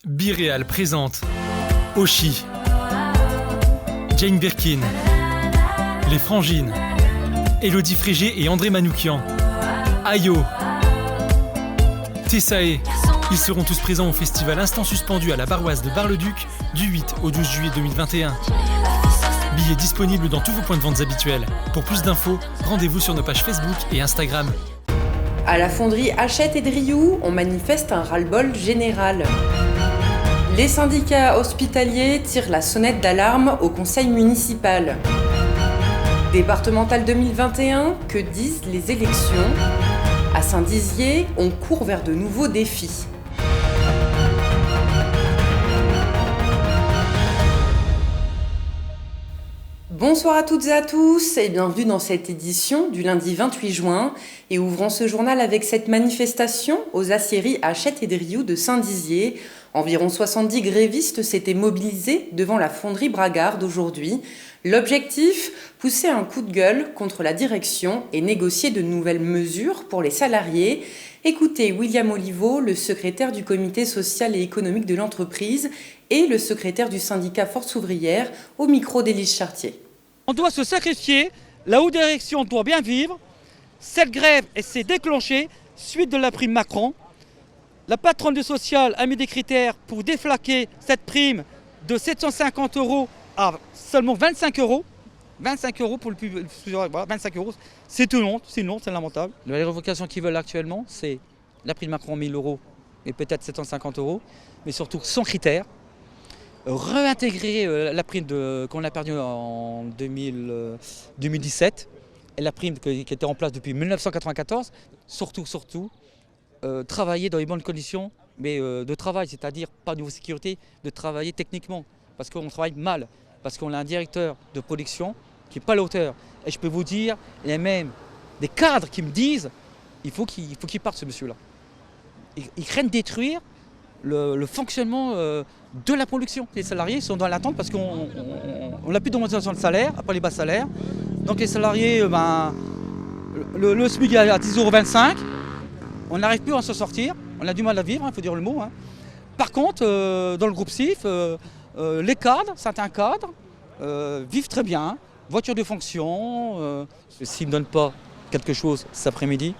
Bireal présente Oshi, Jane Birkin, Les Frangines, Élodie Frégé et André Manoukian, Ayo, Tessae. Ils seront tous présents au festival Instant Suspendu à la Barroise de Bar-le-Duc du 8 au 12 juillet 2021. Billets disponibles dans tous vos points de vente habituels. Pour plus d'infos, rendez-vous sur nos pages Facebook et Instagram. À la fonderie Hachette et Drioux, on manifeste un ras-le-bol général. Les syndicats hospitaliers tirent la sonnette d'alarme au conseil municipal. Départemental 2021, que disent les élections ? À Saint-Dizier, on court vers de nouveaux défis. Bonsoir à toutes et à tous et bienvenue dans cette édition du lundi 28 juin et ouvrons ce journal avec cette manifestation aux aciéries Hachette et Drioux de Saint-Dizier. Environ 70 grévistes s'étaient mobilisés devant la fonderie Bragarde aujourd'hui. L'objectif, pousser un coup de gueule contre la direction et négocier de nouvelles mesures pour les salariés. Écoutez William Oliveau, le secrétaire du comité social et économique de l'entreprise et le secrétaire du syndicat Force ouvrière au micro d'Élise Chartier. On doit se sacrifier, la haute direction doit bien vivre. Cette grève s'est déclenchée suite de la prime Macron. La patronne du social a mis des critères pour déflaquer cette prime de 750 € à seulement 25 €. 25 € pour le plus, 25 €, c'est tout long, c'est lamentable. Les révocations qu'ils veulent actuellement, c'est la prime Macron 1000 € et peut-être 750 €, mais surtout sans critères. Réintégrer la prime qu'on a perdue en 2017 et la prime qui était en place depuis 1994. Surtout, travailler dans les bonnes conditions, mais de travail, c'est-à-dire pas au niveau sécurité, de travailler techniquement, parce qu'on travaille mal, parce qu'on a un directeur de production qui n'est pas à la hauteur. Et je peux vous dire, il y a même des cadres qui me disent il faut qu'il parte ce monsieur-là. Ils craignent détruire le fonctionnement de la production. Les salariés sont dans l'attente parce qu'on n'a plus d'augmentation de salaire, après les bas salaires. Donc les salariés, le SMIC est à 10,25 €, on n'arrive plus à s'en sortir, on a du mal à vivre, il faut dire le mot. Par contre, dans le groupe SIF, les cadres, certains cadres, vivent très bien, voiture de fonction. S'ils ne me donnent pas quelque chose cet après-midi,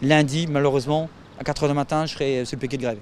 lundi, malheureusement, à 4 h du matin, je serai sur le piquet de grève.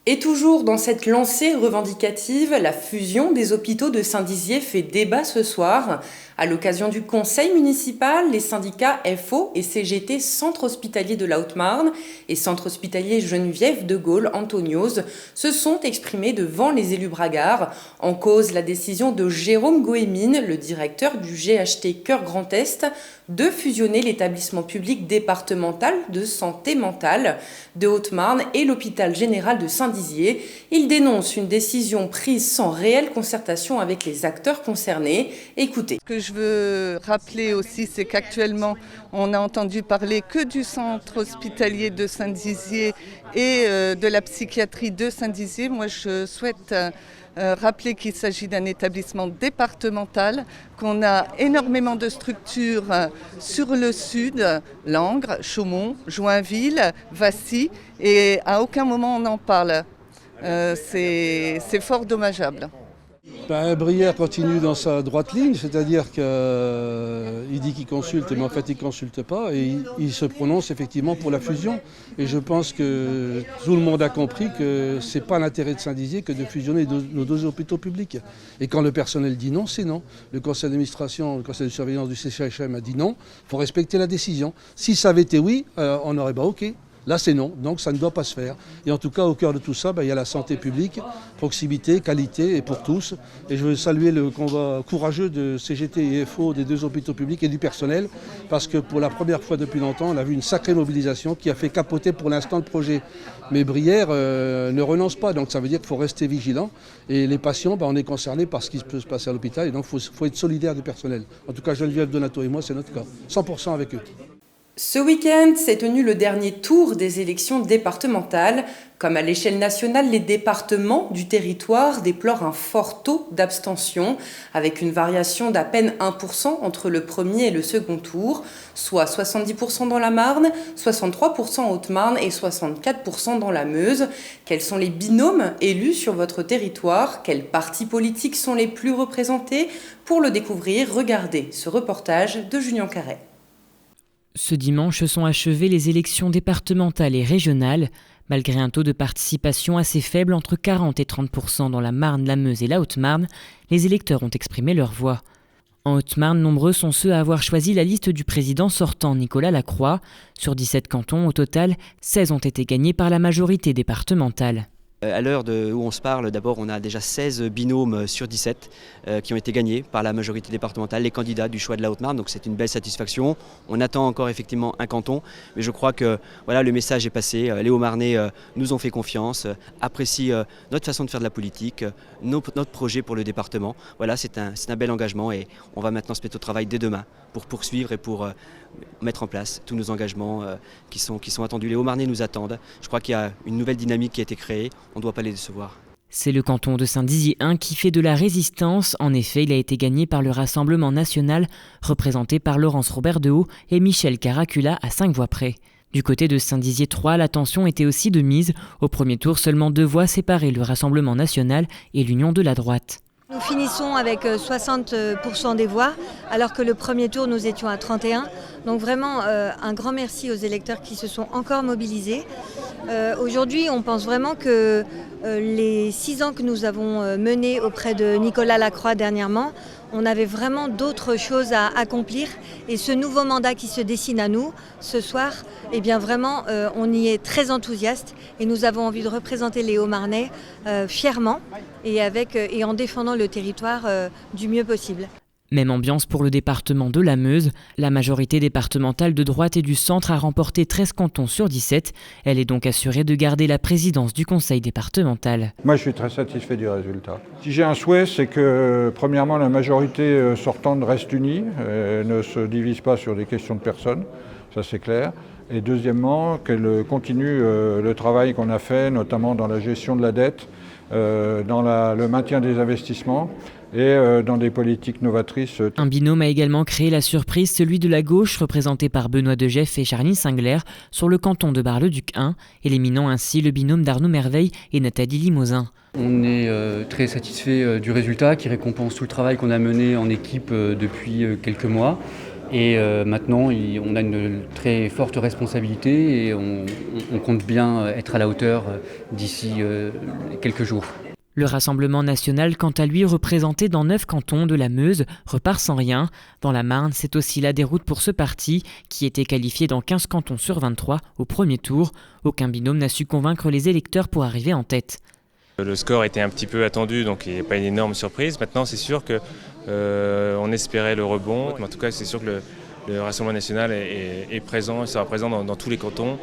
Et toujours dans cette lancée revendicative, la fusion des hôpitaux de Saint-Dizier fait débat ce soir. À l'occasion du conseil municipal, les syndicats FO et CGT Centre hospitalier de la Haute-Marne et Centre hospitalier Geneviève de Gaulle Antoniose se sont exprimés devant les élus bragards. En cause, la décision de Jérôme Goémine, le directeur du GHT Cœur Grand Est, de fusionner l'établissement public départemental de santé mentale de Haute-Marne et l'hôpital général de Saint-Dizier. Il dénonce une décision prise sans réelle concertation avec les acteurs concernés. Écoutez. Ce que je veux rappeler aussi, c'est qu'actuellement, on n'a entendu parler que du centre hospitalier de Saint-Dizier et de la psychiatrie de Saint-Dizier. Moi, je souhaite rappeler qu'il s'agit d'un établissement départemental, qu'on a énormément de structures sur le sud, Langres, Chaumont, Joinville, Vassy, et à aucun moment on en parle. C'est fort dommageable. Brière continue dans sa droite ligne, c'est-à-dire qu'il dit qu'il consulte, mais en fait il ne consulte pas, et il se prononce effectivement pour la fusion. Et je pense que tout le monde a compris que ce n'est pas l'intérêt de Saint-Dizier que de fusionner nos deux hôpitaux publics. Et quand le personnel dit non, c'est non. Le conseil d'administration, le conseil de surveillance du CCHM a dit non, il faut respecter la décision. Si ça avait été oui, on aurait OK. Là, c'est non, donc ça ne doit pas se faire. Et en tout cas, au cœur de tout ça, il y a la santé publique, proximité, qualité et pour tous. Et je veux saluer le combat courageux de CGT et FO, des deux hôpitaux publics et du personnel, parce que pour la première fois depuis longtemps, on a vu une sacrée mobilisation qui a fait capoter pour l'instant le projet. Mais Brière ne renonce pas, donc ça veut dire qu'il faut rester vigilant. Et les patients, on est concernés par ce qui peut se passer à l'hôpital, et donc il faut être solidaire du personnel. En tout cas, Geneviève Donato et moi, c'est notre cas. 100% avec eux. Ce week-end s'est tenu le dernier tour des élections départementales. Comme à l'échelle nationale, les départements du territoire déplorent un fort taux d'abstention, avec une variation d'à peine 1% entre le premier et le second tour, soit 70% dans la Marne, 63% en Haute-Marne et 64% dans la Meuse. Quels sont les binômes élus sur votre territoire? Quels partis politiques sont les plus représentés? Pour le découvrir, regardez ce reportage de Julien Carret. Ce dimanche sont achevées les élections départementales et régionales. Malgré un taux de participation assez faible, entre 40 et 30% dans la Marne, la Meuse et la Haute-Marne, les électeurs ont exprimé leur voix. En Haute-Marne, nombreux sont ceux à avoir choisi la liste du président sortant, Nicolas Lacroix. Sur 17 cantons, au total, 16 ont été gagnés par la majorité départementale. À l'heure où on se parle, d'abord on a déjà 16 binômes sur 17 qui ont été gagnés par la majorité départementale, les candidats du choix de la Haute-Marne, donc c'est une belle satisfaction. On attend encore effectivement un canton, mais je crois que voilà, le message est passé. Les Haut-Marnais nous ont fait confiance, apprécient notre façon de faire de la politique, notre projet pour le département. Voilà, c'est un bel engagement et on va maintenant se mettre au travail dès demain pour poursuivre et pour mettre en place tous nos engagements qui sont attendus. Les Haut-Marnais nous attendent. Je crois qu'il y a une nouvelle dynamique qui a été créée. On ne doit pas les décevoir. C'est le canton de Saint-Dizier 1 qui fait de la résistance. En effet, il a été gagné par le Rassemblement national, représenté par Laurence Robert de Haut et Michel Caracula à 5 voix près. Du côté de Saint-Dizier 3, la tension était aussi de mise. Au premier tour, seulement 2 voix séparaient le Rassemblement national et l'Union de la droite. Nous finissons avec 60% des voix, alors que le premier tour, nous étions à 31%. Donc vraiment, un grand merci aux électeurs qui se sont encore mobilisés. Aujourd'hui, on pense vraiment que les 6 ans que nous avons menés auprès de Nicolas Lacroix dernièrement, on avait vraiment d'autres choses à accomplir. Et ce nouveau mandat qui se dessine à nous, ce soir, eh bien vraiment, on y est très enthousiaste et nous avons envie de représenter les Hauts-Marnais fièrement et en défendant le territoire du mieux possible. Même ambiance pour le département de la Meuse. La majorité départementale de droite et du centre a remporté 13 cantons sur 17. Elle est donc assurée de garder la présidence du conseil départemental. Moi, je suis très satisfait du résultat. Si j'ai un souhait, c'est que, premièrement, la majorité sortante reste unie, ne se divise pas sur des questions de personnes, ça c'est clair. Et deuxièmement, qu'elle continue le travail qu'on a fait, notamment dans la gestion de la dette, dans le maintien des investissements et dans des politiques novatrices. Un binôme a également créé la surprise, celui de la gauche, représenté par Benoît Degeff et Charline Singler, sur le canton de Bar-le-Duc 1, éliminant ainsi le binôme d'Arnaud Merveille et Nathalie Limousin. On est très satisfait du résultat qui récompense tout le travail qu'on a mené en équipe depuis quelques mois. Et maintenant, on a une très forte responsabilité et on compte bien être à la hauteur d'ici quelques jours. Le Rassemblement national, quant à lui, représenté dans 9 cantons de la Meuse, repart sans rien. Dans la Marne, c'est aussi la déroute pour ce parti, qui était qualifié dans 15 cantons sur 23 au premier tour. Aucun binôme n'a su convaincre les électeurs pour arriver en tête. Le score était un petit peu attendu, donc il n'y a pas une énorme surprise. Maintenant, c'est sûr qu'on espérait le rebond. En tout cas, c'est sûr que le Rassemblement national est présent, il sera présent dans tous les cantons,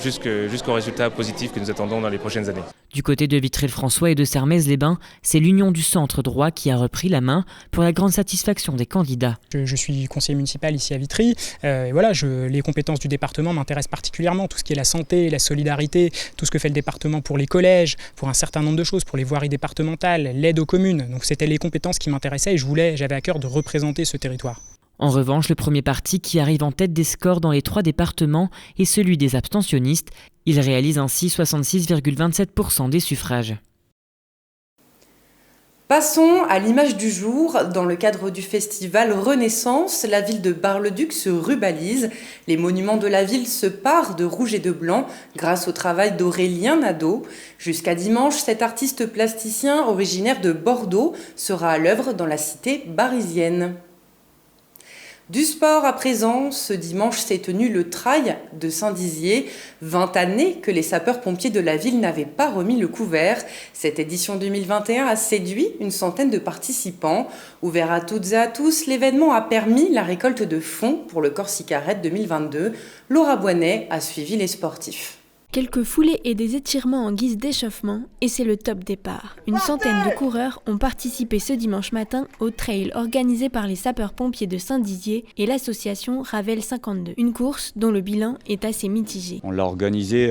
jusqu'au résultat positif que nous attendons dans les prochaines années. Du côté de Vitry-le-François et de Sermaize-les-Bains, c'est l'Union du centre droit qui a repris la main pour la grande satisfaction des candidats. Je suis conseiller municipal ici à Vitry. Et voilà, les compétences du département m'intéressent particulièrement. Tout ce qui est la santé, la solidarité, tout ce que fait le département pour les collèges, pour un certain nombre de choses, pour les voiries départementales, l'aide aux communes. Donc c'était les compétences qui m'intéressaient et j'avais à cœur de représenter ce territoire. En revanche, le premier parti qui arrive en tête des scores dans les 3 départements est celui des abstentionnistes. Il réalise ainsi 66,27% des suffrages. Passons à l'image du jour. Dans le cadre du festival Renaissance, la ville de Bar-le-Duc se rubalise. Les monuments de la ville se parent de rouge et de blanc grâce au travail d'Aurélien Nadeau. Jusqu'à dimanche, cet artiste plasticien originaire de Bordeaux sera à l'œuvre dans la cité barisienne. Du sport à présent, ce dimanche s'est tenu le trail de Saint-Dizier. 20 années que les sapeurs-pompiers de la ville n'avaient pas remis le couvert. Cette édition 2021 a séduit une centaine de participants. Ouvert à toutes et à tous, l'événement a permis la récolte de fonds pour le Corsica Raid 2022. Laura Boinet a suivi les sportifs. Quelques foulées et des étirements en guise d'échauffement et c'est le top départ. Une centaine de coureurs ont participé ce dimanche matin au trail organisé par les sapeurs-pompiers de Saint-Dizier et l'association Ravel 52. Une course dont le bilan est assez mitigé. On l'a organisé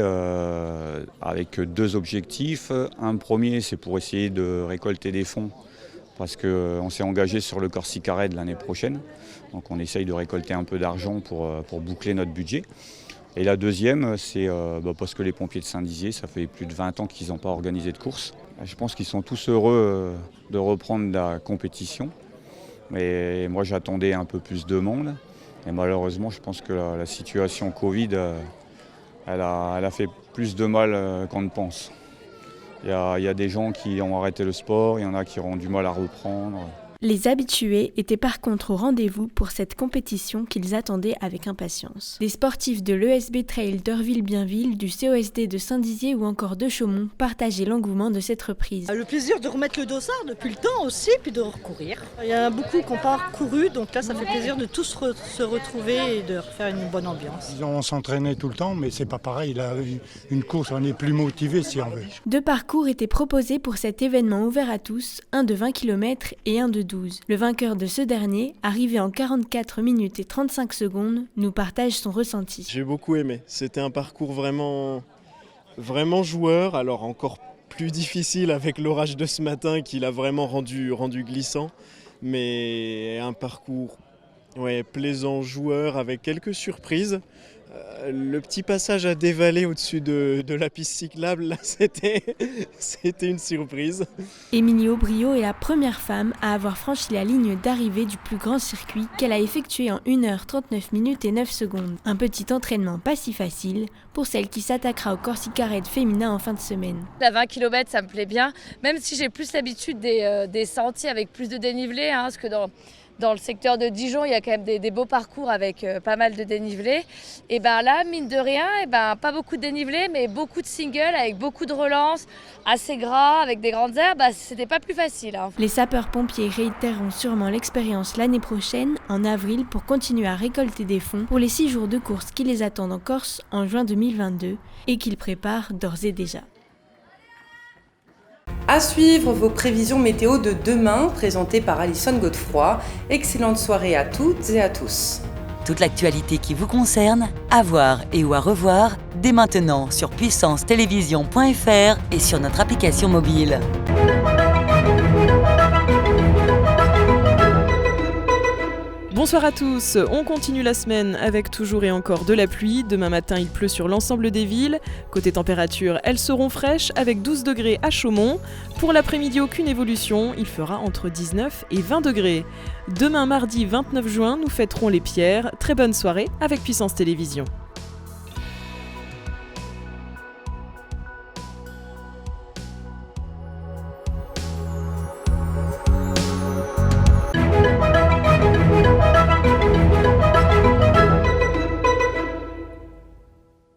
avec 2 objectifs. Un premier, c'est pour essayer de récolter des fonds parce qu'on s'est engagé sur le Corsica Raid l'année prochaine. Donc on essaye de récolter un peu d'argent pour boucler notre budget. Et la deuxième, c'est parce que les pompiers de Saint-Dizier, ça fait plus de 20 ans qu'ils n'ont pas organisé de course. Je pense qu'ils sont tous heureux de reprendre la compétition. Mais moi, j'attendais un peu plus de monde. Et malheureusement, je pense que la situation Covid, elle a fait plus de mal qu'on ne pense. Il y a des gens qui ont arrêté le sport, il y en a qui auront du mal à reprendre. Les habitués étaient par contre au rendez-vous pour cette compétition qu'ils attendaient avec impatience. Des sportifs de l'ESB Trail d'Orville-Bienville, du COSD de Saint-Dizier ou encore de Chaumont partageaient l'engouement de cette reprise. Le plaisir de remettre le dossard depuis le temps aussi, puis de recourir. Il y en a beaucoup qui n'ont pas couru, donc là ça fait plaisir de tous se retrouver et de refaire une bonne ambiance. On s'entraînait tout le temps, mais c'est pas pareil. Là, une course, on est plus motivé si on veut. 2 parcours étaient proposés pour cet événement ouvert à tous, un de 20 km et un de 12. Le vainqueur de ce dernier, arrivé en 44 minutes et 35 secondes, nous partage son ressenti. J'ai beaucoup aimé. C'était un parcours vraiment joueur, alors encore plus difficile avec l'orage de ce matin qui l'a vraiment rendu glissant, mais un parcours plaisant, joueur avec quelques surprises. Le petit passage à dévaler au-dessus de la piste cyclable, là, c'était une surprise. Émilie Aubrio est la première femme à avoir franchi la ligne d'arrivée du plus grand circuit qu'elle a effectué en 1h39 minutes et 9 secondes. Un petit entraînement pas si facile pour celle qui s'attaquera au Corsica Raid féminin en fin de semaine. À 20 km, ça me plaît bien, même si j'ai plus l'habitude des sentiers avec plus de dénivelé, parce que dans le secteur de Dijon, il y a quand même des beaux parcours avec pas mal de dénivelé. Et ben là, mine de rien, pas beaucoup de dénivelé, mais beaucoup de singles avec beaucoup de relances, assez gras, avec des grandes herbes, c'était pas plus facile. Les sapeurs-pompiers réitéreront sûrement l'expérience l'année prochaine, en avril, pour continuer à récolter des fonds pour les 6 jours de course qui les attendent en Corse en juin 2022 et qu'ils préparent d'ores et déjà. À suivre vos prévisions météo de demain, présentées par Alison Godefroy. Excellente soirée à toutes et à tous. Toute l'actualité qui vous concerne, à voir et ou à revoir, dès maintenant sur puissancetélévision.fr et sur notre application mobile. Bonsoir à tous, on continue la semaine avec toujours et encore de la pluie. Demain matin, il pleut sur l'ensemble des villes. Côté température, elles seront fraîches avec 12 degrés à Chaumont. Pour l'après-midi, aucune évolution, il fera entre 19 et 20 degrés. Demain mardi 29 juin, nous fêterons les pierres. Très bonne soirée avec Puissance Télévision.